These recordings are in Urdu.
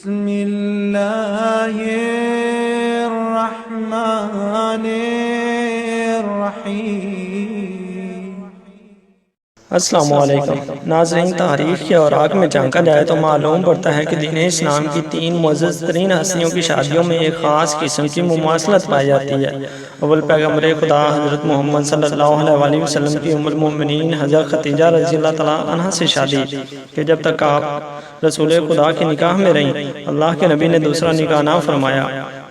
بسم اللہ الرحمن الرحیم۔ السلام علیکم ناظرین، تاریخ کے اوراق میں جھانکا جائے تو معلوم پڑتا ہے کہ دین اسلام کی تین معزز ترین ہستیوں کی شادیوں میں ایک خاص قسم کی مماثلت پائی جاتی ہے۔ اول پیغمبر خدا حضرت محمد صلی اللہ علیہ وسلم کی ام المؤمنین حضرت خدیجہ رضی اللہ تعالیٰ عنہ سے شادی کہ جب تک آپ رسول خدا کی نکاح میں رہیں اللہ کے نبی نے دوسرا نکاح نہ فرمایا۔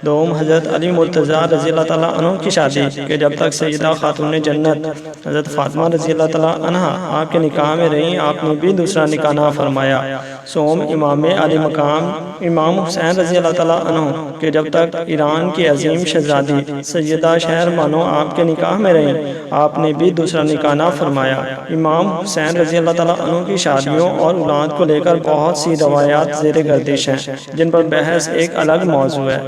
دوم حضرت علی مرتضیٰ رضی اللہ تعالیٰ عنہ کی شادی کہ جب تک سیدہ خاتون جنت حضرت فاطمہ رضی اللہ تعالیٰ عنہ آپ کے نکاح میں رہیں آپ نے بھی دوسرا نکاح نہ فرمایا۔ سوم امام علی مقام امام حسین رضی اللہ تعالیٰ عنہ کہ جب تک ایران کی عظیم شہزادی سیدہ شہر بانو آپ کے نکاح میں رہیں آپ نے بھی دوسرا نکاح نہ فرمایا۔ امام حسین رضی اللہ تعالیٰ عنہ کی شادیوں اور اولاد کو لے کر بہت سی روایات زیر گردش ہیں جن پر بحث ایک الگ موضوع ہے،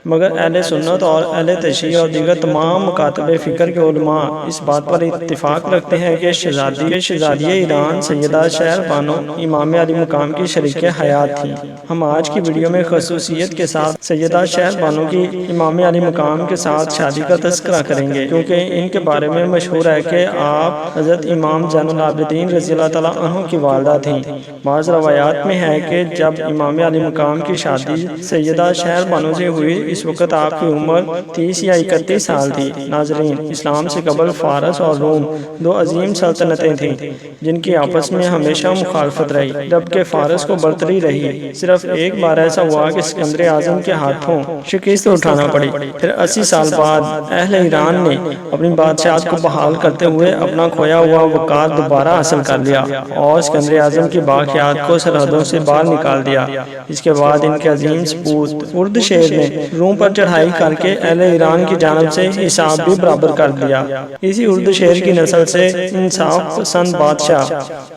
مگر اہل سنت اور اہل تشیع اور دیگر تمام مکاتب فکر کے علماء اس بات پر اتفاق رکھتے ہیں کہ شہزادی ایران سیدہ شہر بانو امام علی مقام کی شریک حیات تھی۔ ہم آج کی ویڈیو میں خصوصیت کے ساتھ سیدہ شہر بانو کی امام علی مقام کے ساتھ شادی کا تذکرہ کریں گے، کیونکہ ان کے بارے میں مشہور ہے کہ آپ حضرت امام زین العابدین رضی اللہ تعالیٰ عنہ کی والدہ تھیں۔ بعض روایات میں ہے کہ جب امام علی مقام کی شادی سیدہ شہر بانو سے ہوئی اس وقت آپ کی عمر 30 یا 31 سال تھی۔ ناظرین، اسلام سے قبل فارس اور روم دو عظیم سلطنتیں تھیں جن کی آپس میں ہمیشہ مخالفت رہی، جبکہ فارس کو برتری رہی۔ صرف ایک بار ایسا ہوا کہ اسکندر اعظم کے ہاتھوں شکست اٹھانا پڑی، پھر 80 سال بعد اہل ایران نے اپنی بادشاہت کو بحال کرتے ہوئے اپنا کھویا ہوا وقار دوبارہ حاصل کر لیا اور اسکندر اعظم کی باقیات کو سرحدوں سے باہر نکال دیا۔ اس کے بعد ان کے عظیم سپوت اردشیر نے روم پر چڑھائی کر کے اہل ایران کی جانب سے حساب بھی برابر کر دیا۔ اسی اردشیر کی نسل سے انصاف پسند بادشاہ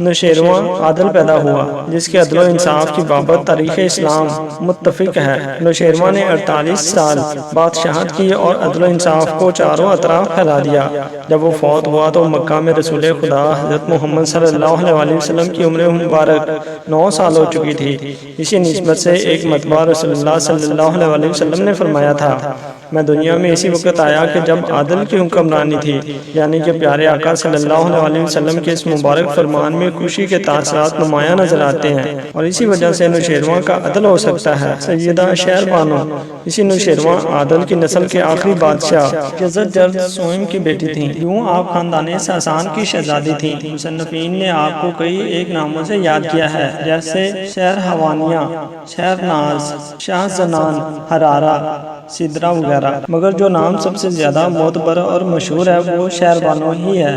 نوشیروان عادل پیدا ہوا، جس کے عدل و انصاف کی بابت تاریخ اسلام متفق ہے۔ نوشیروان نے 48 سال بادشاہت کی اور عدل و انصاف کو چاروں اطراف پھیلا دیا۔ جب وہ فوت ہوا تو مکہ میں رسول خدا حضرت محمد صلی اللہ علیہ وسلم کی عمر مبارک 9 سال ہو چکی تھی۔ اسی نسبت سے ایک مرتبہ رسول اللہ صلی اللہ علیہ وسلم نے فرمایا تھا، میں دنیا میں اسی وقت آیا کہ جب عادل کی حکمرانی تھی، یعنی کہ پیارے آقا صلی اللہ علیہ وسلم کے اس مبارک فرمان میں خوشی کے تاثرات نمایاں نظر آتے ہیں، اور اسی وجہ سے نوشیروان کا عدل ہو سکتا ہے۔ سیدہ شہر بانو اسی نوشیروان عادل کی نسل کے آخری بادشاہ یزد جرد سوئم کی بیٹی تھیں۔ یوں آپ خاندان ساسان کی شہزادی تھیں۔ مصنفین نے آپ کو کئی ایک ناموں سے یاد کیا ہے، جیسے شہر حوانیہ، شہر ناز، شاہ زنان، حرارہ، سدرہ وغیرہ، مگر جو نام سب سے زیادہ معتبر اور مشہور ہے وہ شہر بانو ہی ہے۔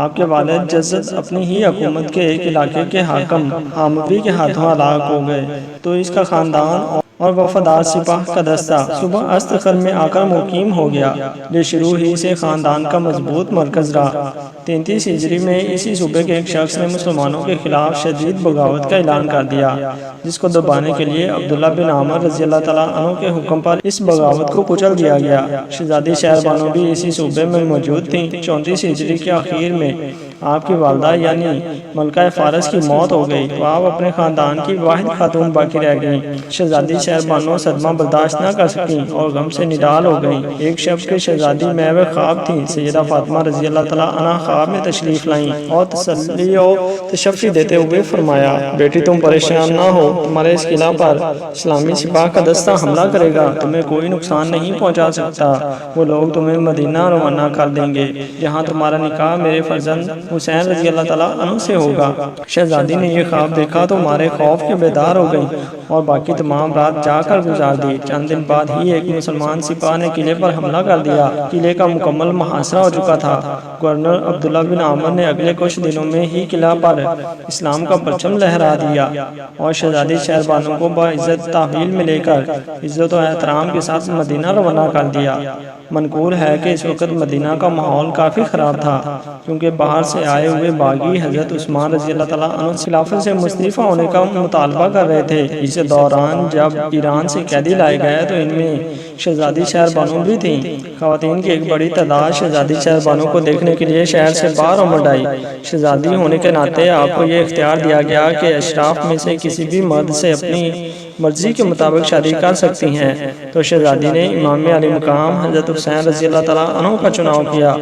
آپ کے والد جزد اپنی ہی حکومت کے ایک علاقے کے حاکم حاموی کے ہاتھوں ہلاک ہو گئے، تو اس کا خاندان اور وفادار سپاہ کا دستہ صوبہ استخر میں آ کر مقیم ہو گیا، جو شروع ہی سے خاندان کا مضبوط مرکز رہا۔ 33 ہجری میں اسی صوبے کے ایک شخص نے مسلمانوں کے خلاف شدید بغاوت کا اعلان کر دیا، جس کو دبانے کے لیے عبداللہ بن عامر رضی اللہ تعالیٰ عنہ کے حکم پر اس بغاوت کو کچل دیا گیا۔ شہزادی شہر بانو بھی اسی صوبے میں موجود تھیں۔ 34 ہجری کے آخر میں آپ کی والدہ یعنی ملکہ فارس کی موت ہو گئی تو آپ اپنے خاندان کی واحد خاتون باقی رہ گئیں۔ شہزادی شہر بانو صدمہ برداشت نہ کر سکیں اور غم سے نڈال ہو گئیں۔ ایک شب کے شہزادی محو خواب تھیں۔ سیدہ فاطمہ رضی اللہ تعالیٰ عنہ خواب میں تشریف لائیں اور تسلی و تشفی دیتے ہوئے فرمایا، بیٹی تم پریشان نہ ہو، تمہارے اس قلعہ پر اسلامی سپاہ کا دستہ حملہ کرے گا، تمہیں کوئی نقصان نہیں پہنچا سکتا۔ وہ لوگ تمہیں مدینہ روانہ کر دیں گے جہاں تمہارا نکاح میرے فرزند حسین رضی اللہ تعالیٰ عنہ سے ہوگا۔ شہزادی نے یہ خواب دیکھا تو مارے خوف کے بیدار ہو گئی اور باقی تمام رات جا کر گزار دی۔ چند دن بعد ہی ایک مسلمان سپاہ نے قلعے پر حملہ کر دیا۔ قلعے کا مکمل محاصرہ ہو چکا تھا۔ گورنر عبداللہ بن عامر نے اگلے کچھ دنوں میں ہی قلعہ پر اسلام کا پرچم لہرا دیا اور شہزادی شہر بانو کو باعزت تحویل میں لے کر عزت و احترام کے ساتھ مدینہ روانہ کر دیا۔ منقول ہے کہ اس وقت مدینہ کا ماحول کافی خراب تھا، کیونکہ باہر سے آئے ہوئے باغی حضرت عثمان رضی اللہ تعالیٰ عنہ خلافت سے مستعفی ہونے کا مطالبہ کر رہے تھے۔ اس دوران جب ایران سے قیدی لائے گئے تو ان میں شہزادی شہر بانو بھی تھیں۔ خواتین کی ایک بڑی تعداد شہزادی شہر بانو کو دیکھنے کے لیے شہر سے باہر امڑ آئی۔ شہزادی ہونے کے ناطے آپ کو یہ اختیار دیا گیا کہ اشراف میں سے کسی بھی مرد سے اپنی مرضی کے مطابق شادی کر سکتی ہیں۔ تو شہزادی نے امام علی مقام حضرت حسین رضی اللہ تعالیٰ عنہ کا چناؤ کیا۔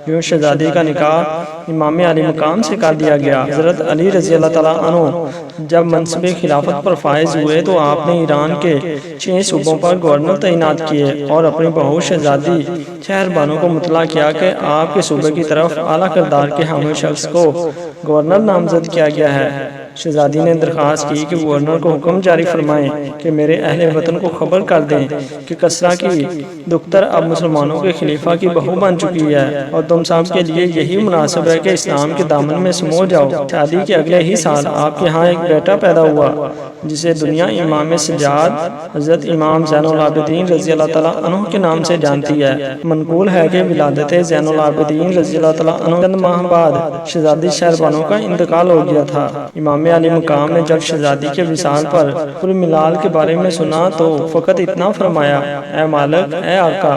یوں شہزادی کا نکاح امام علی مقام سے کر دیا گیا۔ حضرت علی رضی اللہ تعالیٰ عنہ جب منصب خلافت پر فائز ہوئے تو آپ نے ایران کے 6 صوبوں پر گورنر تعینات کیے اور اپنی بہو شہزادی شہر بانو کو مطلع کیا کہ آپ کے صوبے کی طرف اعلیٰ کردار کے حامل شخص کو گورنر نامزد کیا گیا ہے۔ شہزادی نے درخواست کی کہ گورنر کو حکم جاری فرمائیں کہ میرے اہل وطن کو خبر کر دیں کہ کسریٰ کی دختر اب مسلمانوں کے خلیفہ کی بہو بن چکی ہے اور تم سب کے لیے یہی مناسب ہے کہ اسلام کے دامن میں سمو جاؤ۔ شادی کے اگلے ہی سال آپ کے ہاں ایک بیٹا پیدا ہوا جسے دنیا امام سجاد حضرت امام زین العابدین رضی اللہ تعالیٰ عنہ کے نام سے جانتی ہے۔ منقول ہے کہ ولادت زین العابدین رضی اللہ تعالیٰ عنہ چند ماہ بعد شہزادی شہر بانو کا انتقال ہو گیا تھا۔ امام علی مقام نے جب شہزادی کے وصال پر پورے ملال کے بارے میں سنا تو فقط اتنا فرمایا، اے مالک، اے آقا،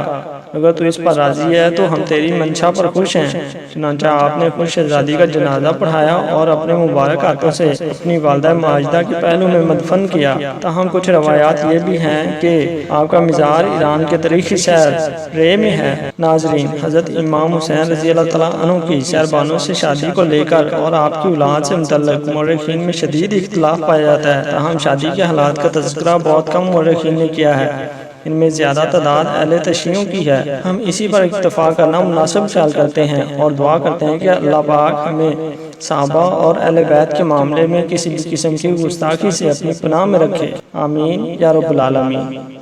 اگر تو اس پر راضی ہے تو ہم تیری منشا پر خوش ہیں۔ چنانچہ آپ نے خود شہزادی کا جنازہ پڑھایا اور اپنے مبارک ہاتھوں سے اپنی والدہ ماجدہ کے پہلو میں مدفن کیا۔ تاہم کچھ روایات یہ بھی ہیں کہ آپ کا مزار ایران کے تاریخی شہر رے میں ہے۔ ناظرین، حضرت امام حسین رضی اللہ تعالیٰ عنہ کی شہر بانو سے شادی کو لے کر اور آپ کی اولاد سے متعلق مورخین میں شدید اختلاف پایا جاتا ہے۔ تاہم شادی کے حالات کا تذکرہ بہت کم مورخین نے کیا ہے، ان میں زیادہ تعداد اہل تشیعوں کی ہے۔ ہم اسی پر اکتفا کرنا مناسب خیال کرتے ہیں اور دعا کرتے ہیں کہ اللہ پاک ہمیں صحابہ اور اہل بیت کے معاملے میں کسی بھی قسم کی گستاخی سے اپنی پناہ میں رکھے۔ آمین یا رب العالمین۔